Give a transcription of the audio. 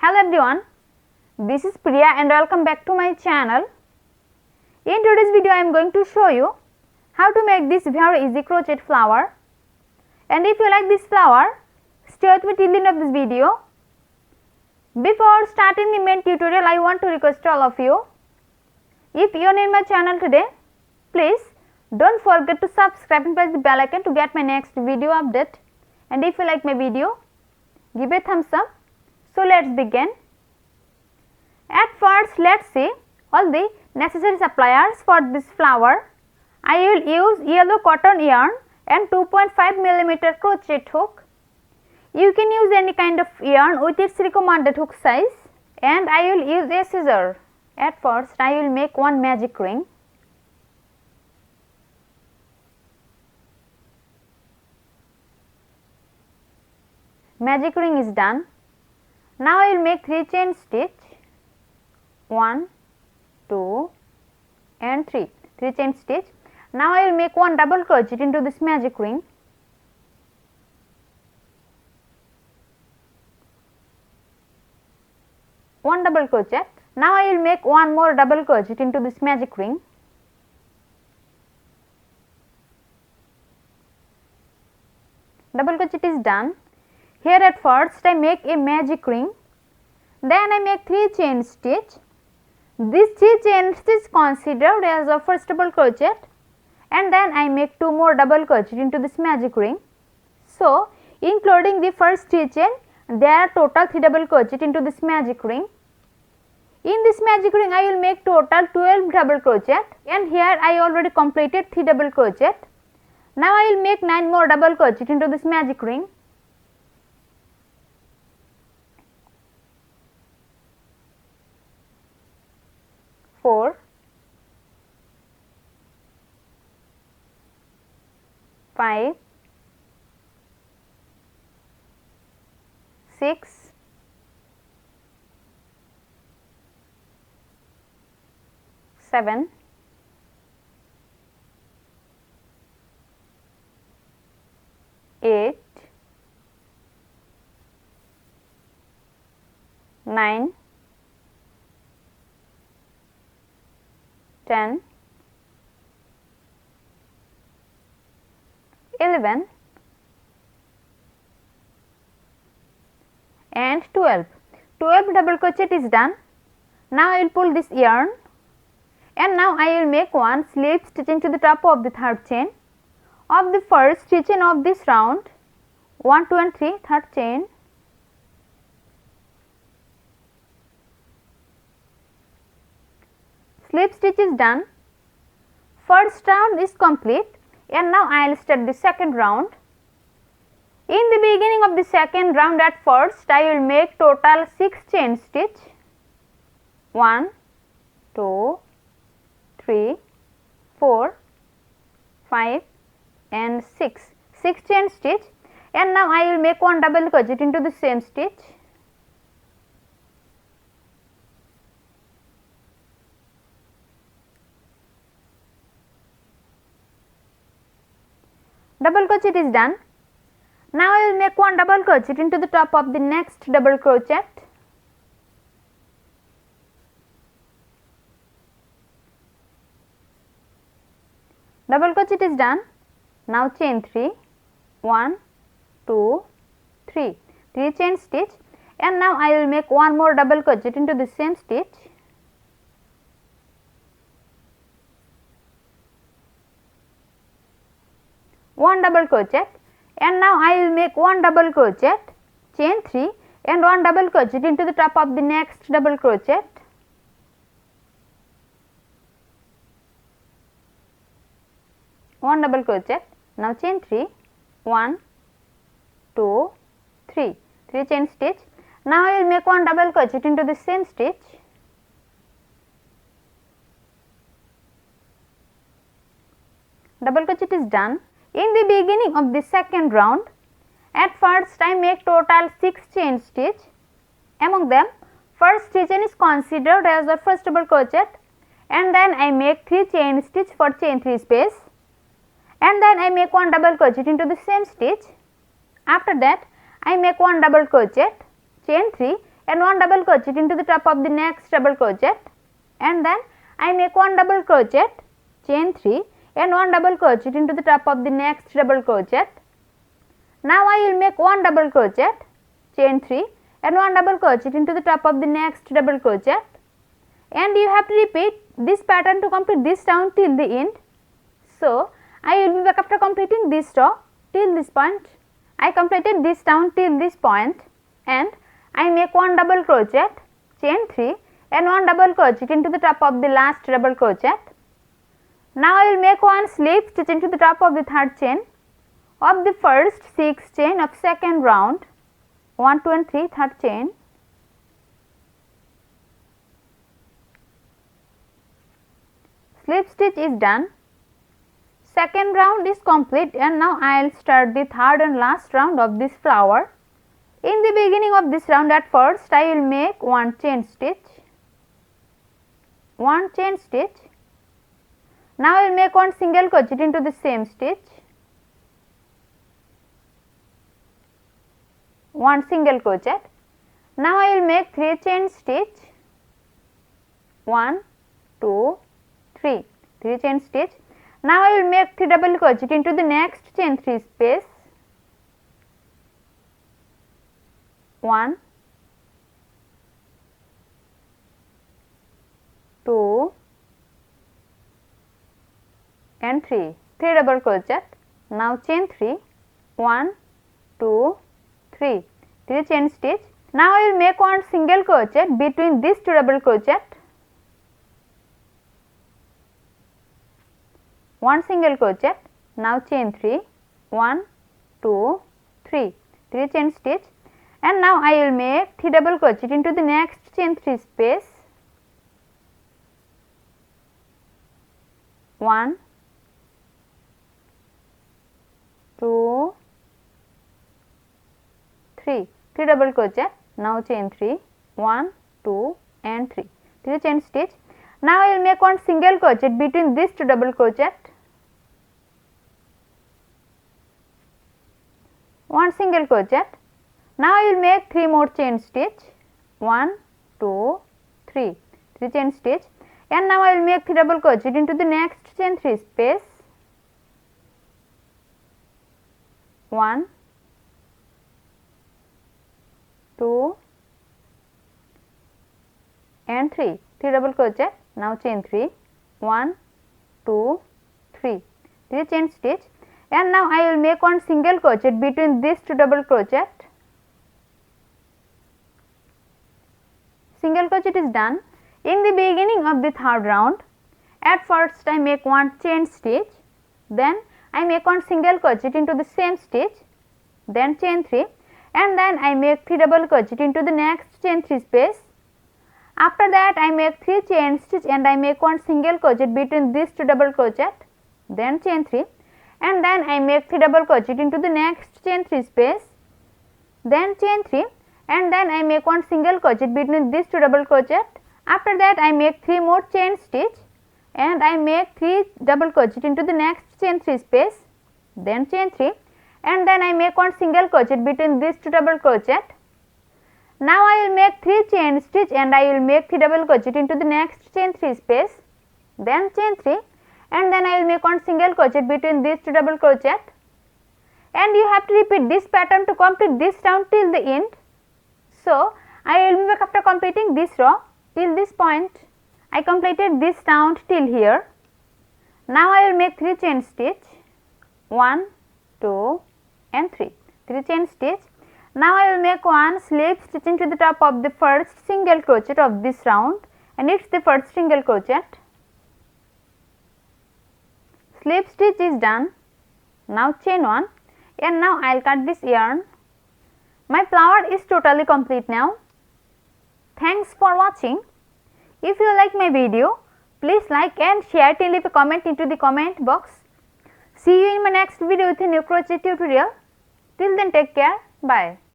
Hello everyone, this is Priya and welcome back to my channel. In today's video I am going to show you how to make this very easy crochet flower. And if you like this flower, stay with me till the end of this video. Before starting the main tutorial, I want to request all of you, if you are new in my channel today, please don't forget to subscribe and press the bell icon to get my next video update. And if you like my video, give a thumbs up. So let's begin. At first, let's see all the necessary supplies for this flower. I will use yellow cotton yarn and 2.5 mm crochet hook. You can use any kind of yarn with its recommended hook size, and I will use a scissor. At first, I will make one magic ring. Magic ring is done. Now I will make 3 chain stitch, 1, 2 and 3 chain stitch. Now I will make one double crochet into this magic ring. One double crochet. Now I will make one more double crochet into this magic ring. Double crochet is done. Here at first I make a magic ring, then I make 3 chain stitch. This 3 chain stitch is considered as the first double crochet, and then I make 2 more double crochet into this magic ring. So, including the first 3 chain, there are total 3 double crochet into this magic ring. In this magic ring I will make total 12 double crochet, and here I already completed 3 double crochet. Now I will make 9 more double crochet into this magic ring. 4, 5, 6, 7, 8, 9, 10, 11 and 12. 12 double crochet is done. Now I will pull this yarn, and now I will make one slip stitch into the top of the third chain of the first 3 chain of this round. 1, 2 and 3, third chain. Slip stitch is done. First round is complete, and now I will start the second round. In the beginning of the second round, at first I will make total 6 chain stitch. 1, 2, 3, 4, 5 and 6. 6 chain stitch, and now I will make one double crochet into the same stitch. Double crochet is done. Now I will make one double crochet into the top of the next double crochet. Double crochet is done. Now chain 3, 1, 2, 3 chain stitch, and now I will make one more double crochet into the same stitch. One double crochet, and now I will make one double crochet, chain 3 and one double crochet into the top of the next double crochet. One double crochet. Now chain 3, 1, 2, 3 chain stitch. Now I will make one double crochet into the same stitch. Double crochet is done. In the beginning of the second round, at first I make total 6 chain stitch. Among them, first 3 chain is considered as the first double crochet, and then I make 3 chain stitch for chain 3 space, and then I make one double crochet into the same stitch. After that, I make one double crochet, chain 3 and 1 double crochet into the top of the next double crochet, and then I make 1 double crochet, chain 3 and 1 double crochet into the top of the next double crochet. Now I will make 1 double crochet, chain 3 and 1 double crochet into the top of the next double crochet, and you have to repeat this pattern to complete this round till the end. So, I will be back after completing this row till this point. I completed this round till this point, and I make 1 double crochet, chain 3 and 1 double crochet into the top of the last double crochet. Now I will make 1 slip stitch into the top of the third chain of the first 6 chain of second round, 1, 2 and 3, third chain. Slip stitch is done. Second round is complete, and now I will start the third and last round of this flower. In the beginning of this round, at first I will make 1 chain stitch, 1 chain stitch. Now I will make 1 single crochet into the same stitch, 1 single crochet. Now I will make 3 chain stitch, 1, 2, 3, 3 chain stitch. Now I will make 3 double crochet into the next chain 3 space, 1, 2 and 3, 3 double crochet. Now chain 3, 1, 2, 3, 3 chain stitch. Now I will make 1 single crochet between these 2 double crochet, 1 single crochet. Now chain 3, 1, 2, 3, 3 chain stitch, and now I will make 3 double crochet into the next chain 3 space, 1, 2, 3, 3 double crochet. Now chain 3, 1, 2 and 3, 3 chain stitch. Now I will make 1 single crochet between these 2 double crochet, 1 single crochet. Now I will make 3 more chain stitch, 1, 2, 3, 3 chain stitch, and now I will make 3 double crochet into the next chain 3 space, 1, 2 and 3, 3 double crochet. Now chain 3, 1, 2, 3, 3 chain stitch, and now I will make 1 single crochet between these 2 double crochet. Single crochet is done. In the beginning of the third round, at first I make 1 chain stitch, then I make 1 single crochet into the same stitch, then chain 3, and then I make 3 double crochet into the next chain 3 space. After that I make 3 chain stitch and I make 1 single crochet between these 2 double crochet, then chain 3, and then I make 3 double crochet into the next chain 3 space, then chain 3, and then I make 1 single crochet between these 2 double crochet. After that I make 3 more chain stitch and I make 3 double crochet into the next chain 3 space, then chain 3, and then I make 1 single crochet between these 2 double crochet. Now I will make 3 chain stitch and I will make 3 double crochet into the next chain 3 space, then chain 3, and then I will make 1 single crochet between these 2 double crochet, and you have to repeat this pattern to complete this round till the end. So, I will be back after completing this row till this point. I completed this round till here. Now I will make 3 chain stitch, 1, 2 and 3, 3 chain stitch. Now I will make 1 slip stitch into the top of the first single crochet of this round, and it is the first single crochet. Slip stitch is done. Now chain 1, and now I will cut this yarn. My flower is totally complete now. Thanks for watching. If you like my video, please like and share it and leave a comment into the comment box. See you in my next video with a new crochet tutorial. Till then, take care. Bye.